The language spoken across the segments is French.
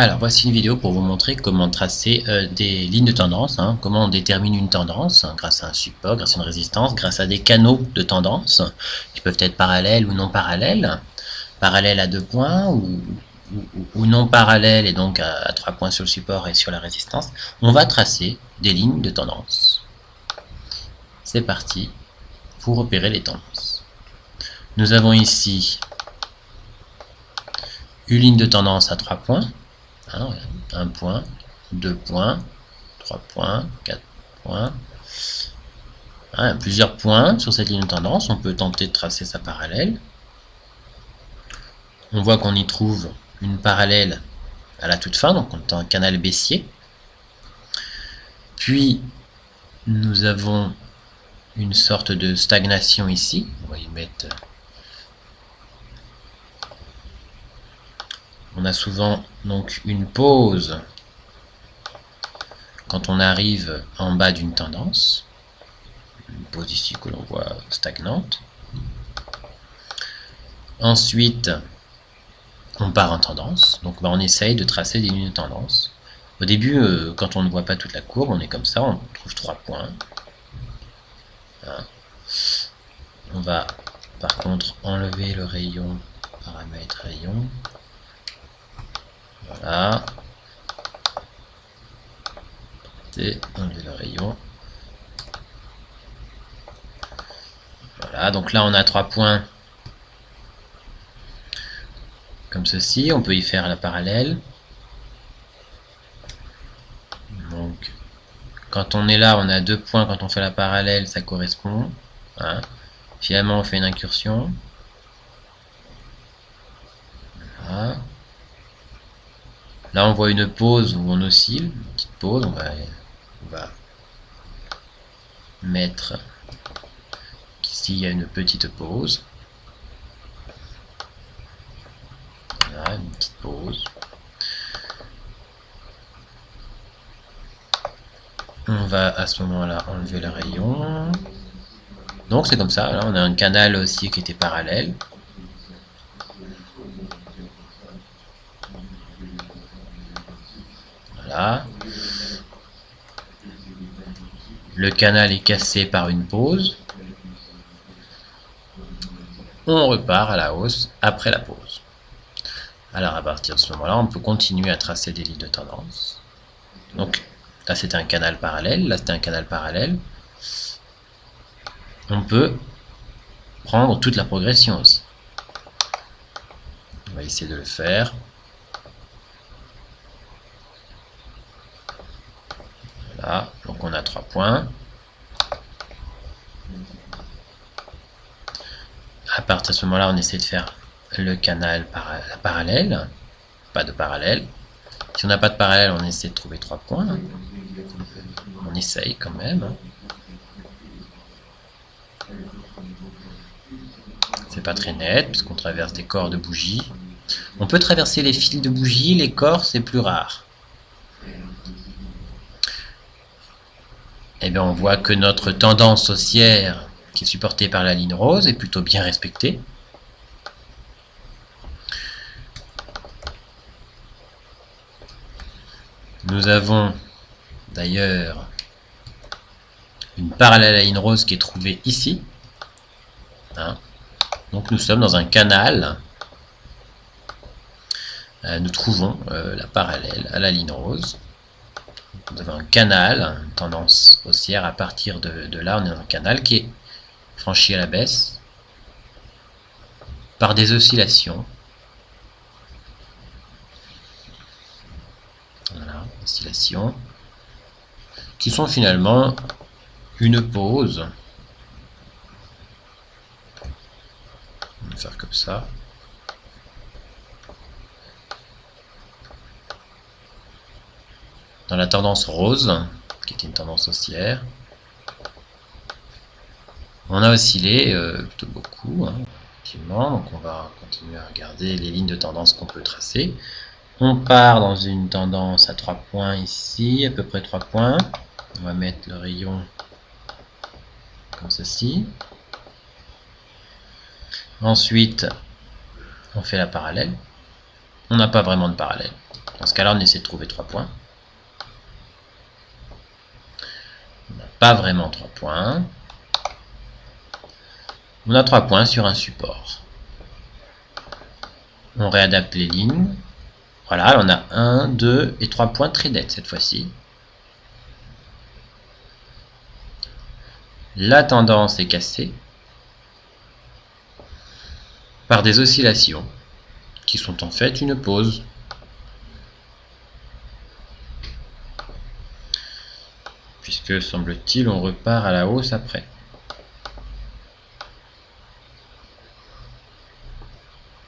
Alors, voici une vidéo pour vous montrer comment tracer des lignes de tendance, comment on détermine une tendance grâce à un support, grâce à une résistance, grâce à des canaux de tendance qui peuvent être parallèles ou non parallèles, parallèles à 2 points ou non parallèles et donc à 3 points sur le support et sur la résistance. On va tracer des lignes de tendance. C'est parti pour repérer les tendances. Nous avons ici une ligne de tendance à 3 points. 1 point, 2 points, 3 points, 4 points. Plusieurs points sur cette ligne de tendance. On peut tenter de tracer sa parallèle. On voit qu'on y trouve une parallèle à la toute fin, donc on est un canal baissier. Puis nous avons une sorte de stagnation ici. On va y mettre. On a souvent donc une pause quand on arrive en bas d'une tendance. Une pause ici que l'on voit stagnante. Ensuite, on part en tendance, donc on essaye de tracer des lignes de tendance. Au début, quand on ne voit pas toute la courbe, on est comme ça, on trouve 3 points. On va par contre enlever le rayon, paramètre rayon. Voilà. Et enlever le rayon. Voilà, donc là on a 3 points comme ceci, on peut y faire la parallèle. Donc quand on est là, on a 2 points, quand on fait la parallèle, ça correspond. Finalement, on fait une incursion. Voilà. Là, on voit une pause où on oscille, une petite pause. On va mettre qu'ici, il y a une petite pause. Voilà, une petite pause. On va à ce moment-là enlever le rayon. Donc c'est comme ça, là on a un canal aussi qui était parallèle. Voilà. Le canal est cassé par une pause. On repart à la hausse après la pause. Alors à partir de ce moment-là, on peut continuer à tracer des lignes de tendance. Donc là c'était un canal parallèle, là c'était un canal parallèle. On peut prendre toute la progression aussi. On va essayer de le faire. Voilà, donc on a 3 points. À partir de ce moment-là, on essaie de faire le canal la parallèle. Pas de parallèle. Si on n'a pas de parallèle, on essaie de trouver 3 points. On essaye quand même. C'est pas très net, puisqu'on traverse des corps de bougies. On peut traverser les fils de bougies, les corps, c'est plus rare. Et bien on voit que notre tendance haussière, qui est supportée par la ligne rose, est plutôt bien respectée. Nous avons d'ailleurs une parallèle à la ligne rose qui est trouvée ici. Donc nous sommes dans un canal. Nous trouvons la parallèle à la ligne rose. Nous avons un canal, une tendance haussière. À partir de là, on est dans un canal qui est franchi à la baisse par des oscillations. Voilà, oscillations qui sont finalement une pause. On va faire comme ça. Dans la tendance rose, qui était une tendance haussière, on a oscillé plutôt beaucoup, effectivement. Donc on va continuer à regarder les lignes de tendance qu'on peut tracer. On part dans une tendance à 3 points ici, à peu près 3 points. On va mettre le rayon comme ceci. Ensuite, on fait la parallèle. on n'a pas vraiment de parallèle. Dans ce cas-là, on essaie de trouver 3 points. On n'a pas vraiment 3 points. On a 3 points sur un support. On réadapte les lignes. Voilà, on a 1, 2 et 3 points très nets cette fois-ci. La tendance est cassée par des oscillations qui sont en fait une pause. Puisque, semble-t-il, on repart à la hausse après.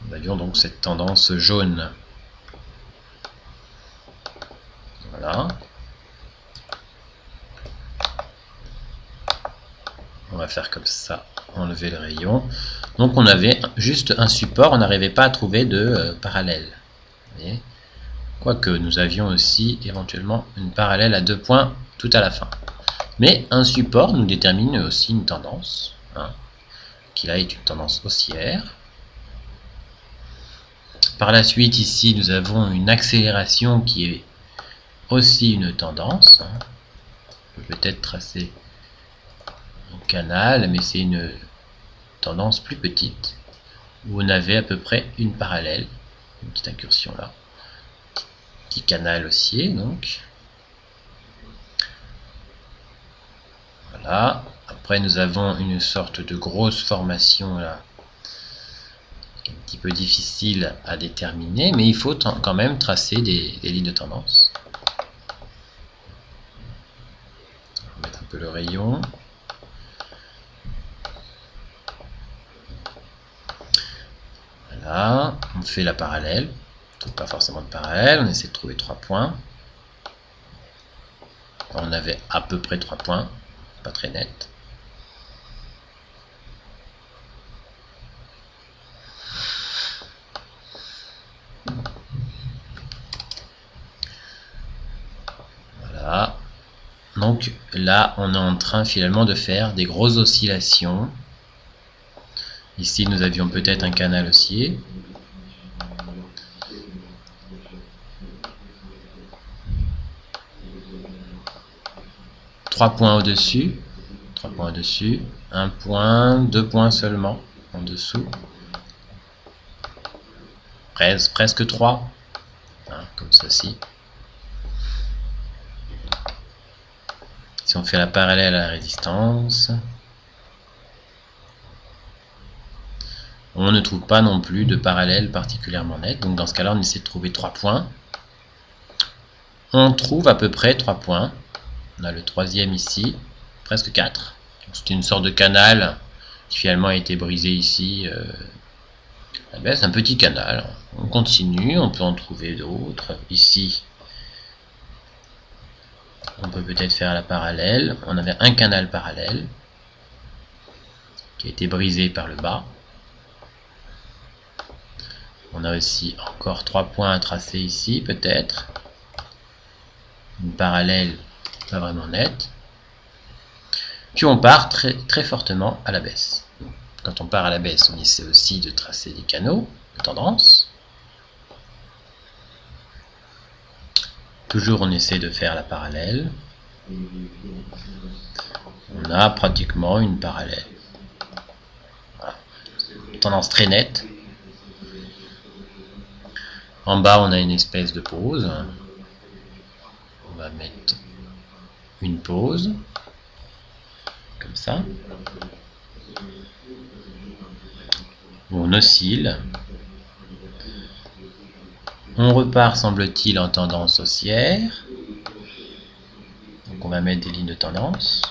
Nous avions donc cette tendance jaune. Voilà. On va faire comme ça, enlever le rayon. Donc on avait juste un support, on n'arrivait pas à trouver de parallèle. Quoique nous avions aussi éventuellement une parallèle à 2 points tout à la fin. Mais un support nous détermine aussi une tendance, hein, qui là est une tendance haussière. Par la suite, ici, nous avons une accélération qui est aussi une tendance. On peut peut-être tracer un canal, mais c'est une tendance plus petite, où on avait à peu près une parallèle, une petite incursion là. Petit canal haussier, donc. Voilà. Après, nous avons une sorte de grosse formation là, qui est un petit peu difficile à déterminer, mais il faut quand même tracer des lignes de tendance. On va mettre un peu le rayon. Voilà, on fait la parallèle. On ne trouve pas forcément de parallèle, on essaie de trouver 3 points. On avait à peu près 3 points, pas très net. Voilà. Donc là, on est en train finalement de faire des grosses oscillations. Ici, nous avions peut-être un canal haussier. Trois points au-dessus. 3 points au-dessus. 1 point, 2 points seulement en dessous. Presque 3. Hein, comme ceci. Si on fait la parallèle à la résistance, on ne trouve pas non plus de parallèle particulièrement net. Donc dans ce cas-là, on essaie de trouver 3 points. On trouve à peu près 3 points. On a le troisième ici, presque 4. C'était une sorte de canal qui finalement a été brisé ici. C'est un petit canal. On continue, on peut en trouver d'autres. Ici, on peut peut-être faire la parallèle. On avait un canal parallèle qui a été brisé par le bas. On a aussi encore 3 points à tracer ici, peut-être. Une parallèle pas vraiment nette. Puis on part très, très fortement à la baisse. Quand on part à la baisse, on essaie aussi de tracer des canaux de tendance. Toujours on essaie de faire la parallèle. On a pratiquement une parallèle. Voilà. Tendance très nette. En bas, on a une espèce de pause. On va mettre une pause. Comme ça. On oscille. On repart, semble-t-il, en tendance haussière. Donc on va mettre des lignes de tendance.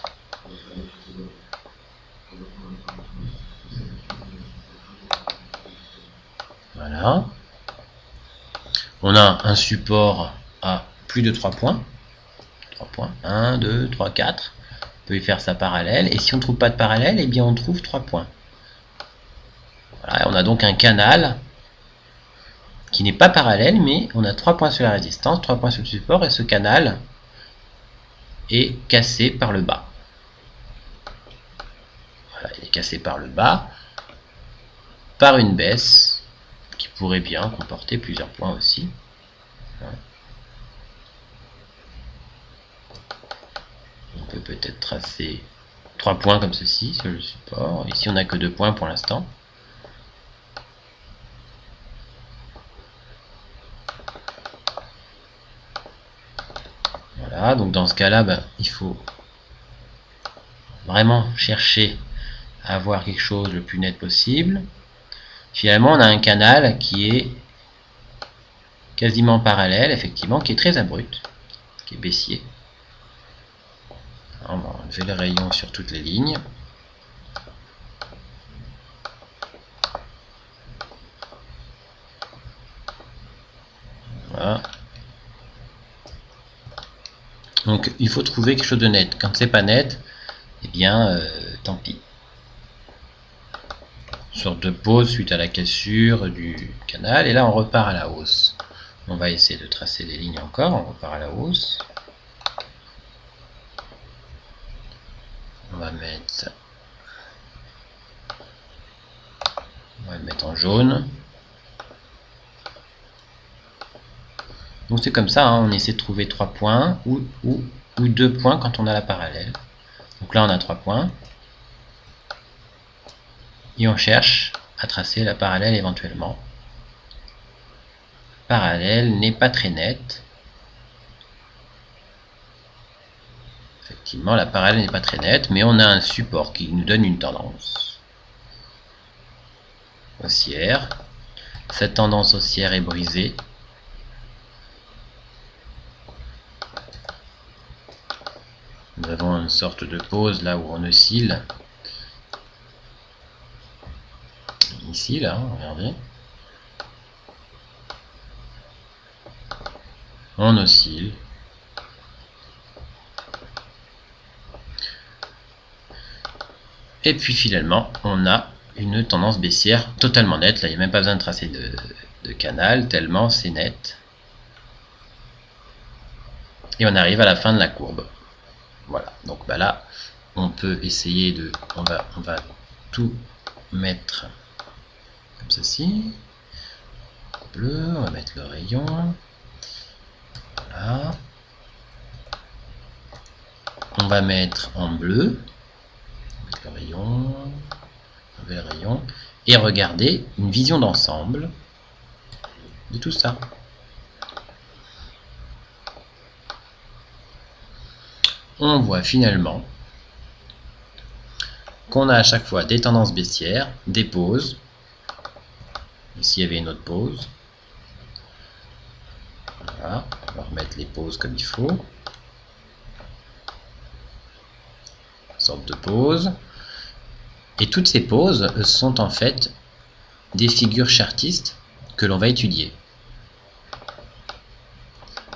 Voilà. On a un support à plus de 3 points. 3 points. 1, 2, 3, 4. On peut y faire sa parallèle. Et si on ne trouve pas de parallèle, eh bien on trouve 3 points. Voilà, on a donc un canal qui n'est pas parallèle, mais on a 3 points sur la résistance, 3 points sur le support, et ce canal est cassé par le bas. Voilà, il est cassé par le bas, par une baisse qui pourrait bien comporter plusieurs points aussi. On peut peut-être tracer 3 points comme ceci sur le support. Ici on n'a que 2 points pour l'instant. Voilà, donc dans ce cas-là, il faut vraiment chercher à avoir quelque chose le plus net possible. Finalement, on a un canal qui est quasiment parallèle, effectivement, qui est très abrupt, qui est baissier. On va enlever le rayon sur toutes les lignes. Voilà. Donc il faut trouver quelque chose de net. Quand c'est pas net, eh bien tant pis. Sorte de pause suite à la cassure du canal, et là on repart à la hausse. On va essayer de tracer les lignes encore, on repart à la hausse. On va le mettre en jaune. Donc c'est comme ça, hein, on essaie de trouver 3 points ou 2 points quand on a la parallèle. Donc là on a 3 points. Et on cherche à tracer la parallèle éventuellement. Parallèle n'est pas très nette. Effectivement, la parallèle n'est pas très nette, mais on a un support qui nous donne une tendance haussière. Cette tendance haussière est brisée. Nous avons une sorte de pause là où on oscille. Ici, là, regardez. On oscille. Et puis finalement, on a une tendance baissière totalement nette. Là, il n'y a même pas besoin de tracer de canal, tellement c'est net. Et on arrive à la fin de la courbe. Voilà, donc là, on peut essayer de... On va tout mettre comme ceci. Bleu, on va mettre le rayon. Voilà. On va mettre en bleu. Mettre le rayon. Enlever le rayon. Et regarder une vision d'ensemble de tout ça. On voit finalement qu'on a à chaque fois des tendances baissières, des pauses. Ici, il y avait une autre pause. Voilà, on va remettre les pauses comme il faut. Une sorte de pause. Et toutes ces pauses sont en fait des figures chartistes que l'on va étudier.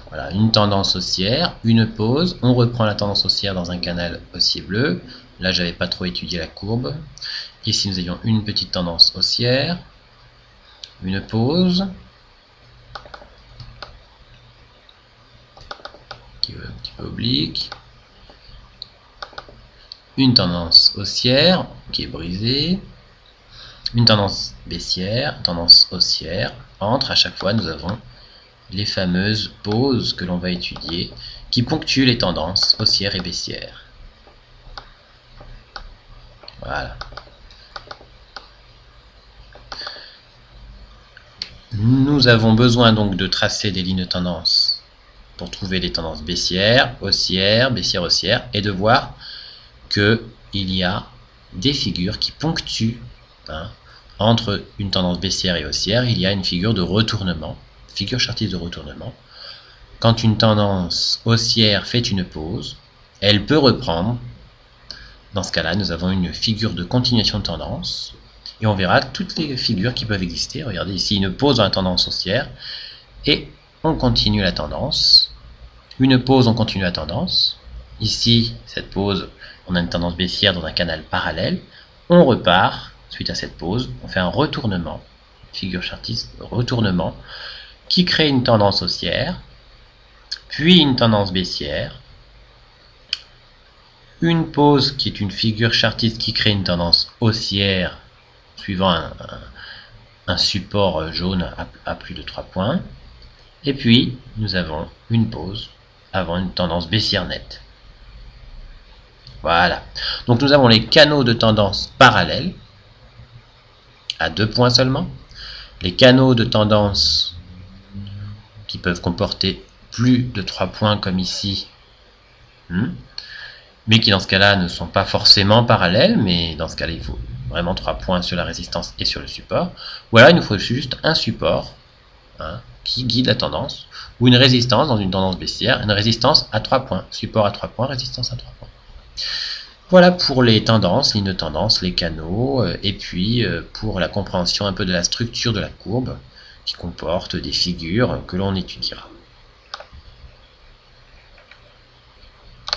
Voilà, une tendance haussière, une pause, on reprend la tendance haussière dans un canal haussier bleu. Là, j'avais pas trop étudié la courbe. Ici, nous avions une petite tendance haussière, une pause, qui est un petit peu oblique, une tendance haussière qui est brisée, une tendance baissière, tendance haussière. Entre, à chaque fois, nous avons les fameuses pauses que l'on va étudier qui ponctuent les tendances haussières et baissières. Voilà. Nous avons besoin donc de tracer des lignes de tendance pour trouver les tendances baissières, haussières, baissières, haussières, et de voir qu'il y a des figures qui ponctuent, hein, entre une tendance baissière et haussière, il y a une figure de retournement, figure chartiste de retournement. Quand une tendance haussière fait une pause, elle peut reprendre. Dans ce cas-là, nous avons une figure de continuation de tendance. Et on verra toutes les figures qui peuvent exister. Regardez ici, une pause dans la tendance haussière. Et on continue la tendance. Une pause, on continue la tendance. Ici, cette pause, on a une tendance baissière dans un canal parallèle. On repart, suite à cette pause, on fait un retournement. Figure chartiste, retournement, qui crée une tendance haussière, puis une tendance baissière, une pause qui est une figure chartiste qui crée une tendance haussière suivant un support jaune à plus de 3 points. Et puis, nous avons une pause avant une tendance baissière nette. Voilà. Donc nous avons les canaux de tendance parallèles, à 2 points seulement. Les canaux de tendance qui peuvent comporter plus de 3 points comme ici, mais qui dans ce cas-là ne sont pas forcément parallèles, mais dans ce cas-là il faut vraiment 3 points sur la résistance et sur le support. Ou alors il nous faut juste un support qui guide la tendance, ou une résistance dans une tendance baissière, une résistance à 3 points, support à 3 points, résistance à 3 points. Voilà pour les tendances, lignes de tendance, les canaux, et puis pour la compréhension un peu de la structure de la courbe qui comporte des figures que l'on étudiera.